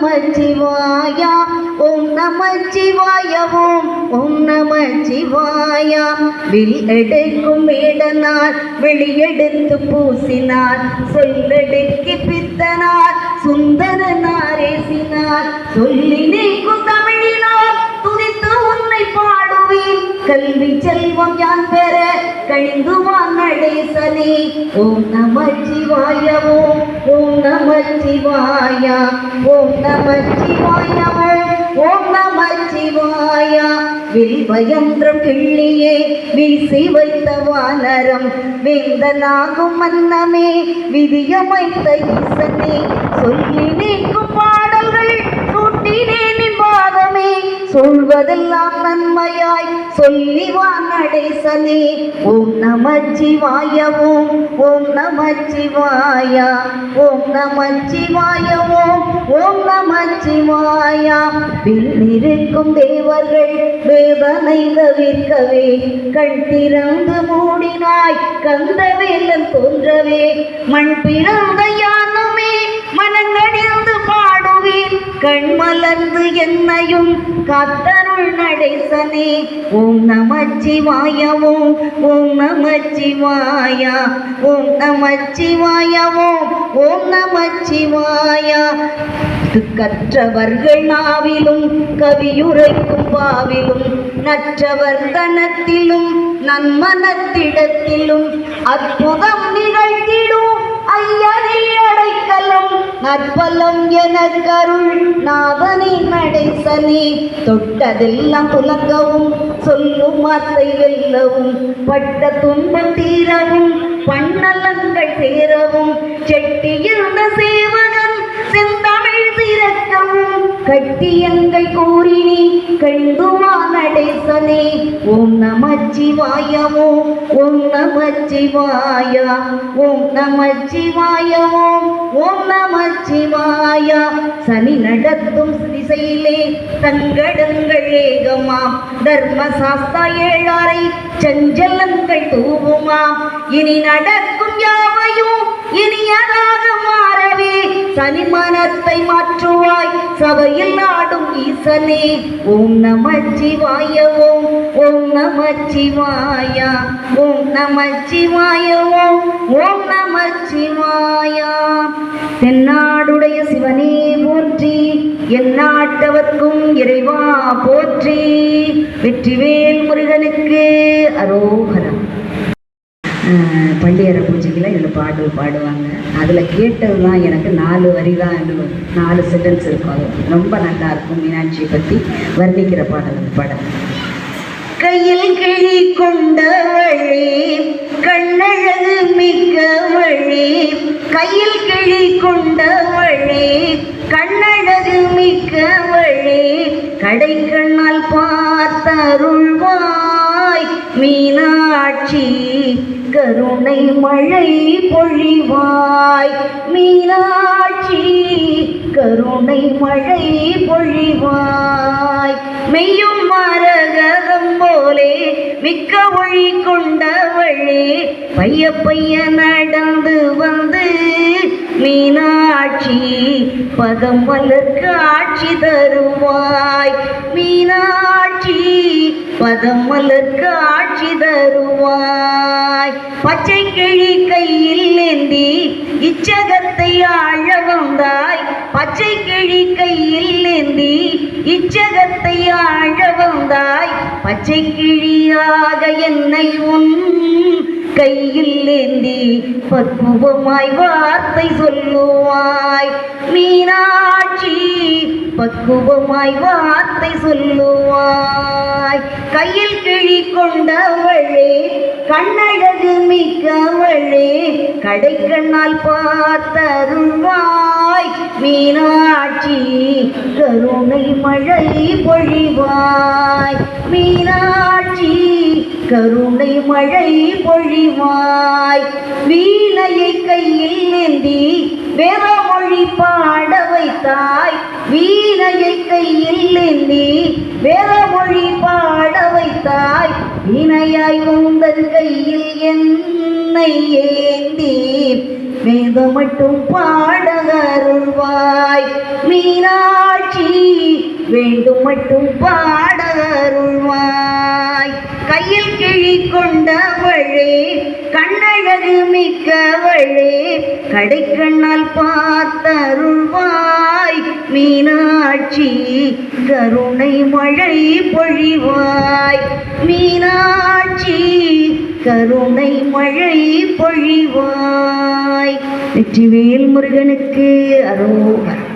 நமச்சிவாய ஓம் நமச்சிவாய ஓம் நமச்சிவாய will எடுக்கும் வேடனார் வெளியெடுத்து பூசினார் சொல்லெடுக்கி பித்தனார் சுந்தரனார் ஏசினார் சொல்லி நீக்கும் தமிழினார் துதித்து உன்னை பாடுவேன் கல்வி செல்வம் யான் பெற கழிந்துவான் நடேசனே ஓம் நமச்சிவாய ஓம் நமச்சிவாய ஓம் நமச்சிவாய ஓம் நமச்சிவாய வில்வயந்திரம் கிள்ளியே வீசி வைத்த வானரம் வேந்தனாகும் மன்னமே விதியமைத்த ஈசனே சொல்லி நீக்கும் பாடல்கள் சூட்டினேன் பாதமே சொல்வதெல்லாம் நன்மையாய் சொல்லிவான் நடேசனே ஓம் நமச்சிவாய ஓம் நமச்சிவாய ஓம் நமச்சிவாய ஓம் நமச்சிவாய வில்லிருக்கும் தேவர்கள் வேதனை தவிர்க்கவே கண் திறந்து மூடினாய் கந்தவேலன் தோன்றவே மண் பிறந்த யானுமே மனங்கடிந்து பாடுவேன் கண் மலர்ந்து என்னையும் காத்தருள் நடேசனே ஓம் நமச்சிவாய ஓம் நமச்சிவாய ஓம் நமச்சிவாய ஓம் நமச்சிவாய கற்றவர்கள் நாவிலும் கவியுரைக்கும் பாவிலும் நற்றவர் தனத்திலும் நன்மனத்திடத்திலும் அற்புதம் நிகழ்த்திடும் ஐயனே அடைக்கலம் நற்பலம் என கருள் நாதனே நடேசனே தொட்டதெல்லாம் துலங்கவும் சொல்லும் வார்த்தை வெல்லவும் பட்ட துன்பம் தீரவும் பன்னலங்கள் சேரவும் செட்டியிருந்த சேவகன் செந்தமிழ் திறக்கவும் கட்டியங்கள் கூறினி கண்டுவா நடேசனே ஓம் நமச்சிவாய ஓம் நமச்சிவாய ஓம் நமச்சிவாய ஓம் நமச்சிவாய சனி நடத்தும் திசையிலே தங்கடங்கள் ஏகமாம் தர்மசாஸ்தா ஏழாரை சஞ்சலங்கள் தூவுமாம் இனி நடக்கும் யாவையும் இனியதாக மாறவே சனி மனத்தை மாற்றுவாய் சபையில் ஆடும் ஈசனே ஓம் நமச்சிவாய ஓம் நமச்சிவாய ஓம் நமச்சிவாய ஓம் நமச்சிவாய தென்னாடுடைய சிவனே போற்றி எந்நாட்டவர்க்கும் இறைவா போற்றி வெற்றிவேல் முருகனுக்கு அரோகரம். பள்ளியற பூஜைக்கெல்லாம் இதில் பாடுவாங்க. அதில் கேட்டது தான் எனக்கு 4 வரி தான், 4 சென்டென்ஸ் இருக்கும். அது ரொம்ப நல்லா இருக்கும். மீனாட்சியை பற்றி வர்ணிக்கிற பாடல். கையில் கிழி கொண்டவளே கண்ணழகு மிக்கவளே கையில் கிழி கொண்டவளே கண்ணழகு மிக்கவளே கடை கண்ணால் பார்த்தருள்வாய் மீனாட்சி கருணை மழை பொழிவாய் மீனாட்சி கருணை மழை பொழிவாய் மெய்யும் மரகதம் போலே மிக்க ஒளி கொண்டவளே பைய பைய நடந்து வந்து மீனாட்சி பதம் மலர் காட்சி தருவாய் மீனாட்சி பதம் மலர் காட்சி தருவாய் பச்சை கிளி கையில் ஏந்தி இச்சகத்தை ஆழ வந்தாய் பச்சை கிளி கையில் ஏந்தி இச்சகத்தை ஆழ வந்தாய் பச்சை கிளியாக என்னை உன் கையில் ஏந்தி பக்குவமாய் வார்த்தை சொல்லுவாய் மீனாட்சி பக்குவமாய் வார்த்தை சொல்லுவாய் கையில் கிழி கொண்டவளே கண்ணழகு மிக்கவளே கடை கண்ணால் பார்த்தருள்வாய் மீனாட்சி கருணை மழை பொழிவாய் மீனாட்சி கருணை மழை பொழிவாய் வீணையை கையில் ஏந்தி வேதமொழி பாட வைத்தாய் வீணையை கையில் ஏந்தி வேதமொழி பாட வைத்தாய் வினையாய் உந்தன் கையில் என்னை ஏந்தி வேதம் மட்டும் பாட அருள்வாய் மீனாட்சி வேண்டும் மட்டும் பாட அருள்வாய் கையில் கிழி கொண்டவளே கண்ணழகு மிக்கவளே கடைக்கண்ணால் பார்த்தருள்வாய் மீனாட்சி கருணை மழை பொழிவாய் மீனாட்சி கருணை மழை பொழிவாய். வெற்றிவேல் முருகனுக்கு அரோகரா.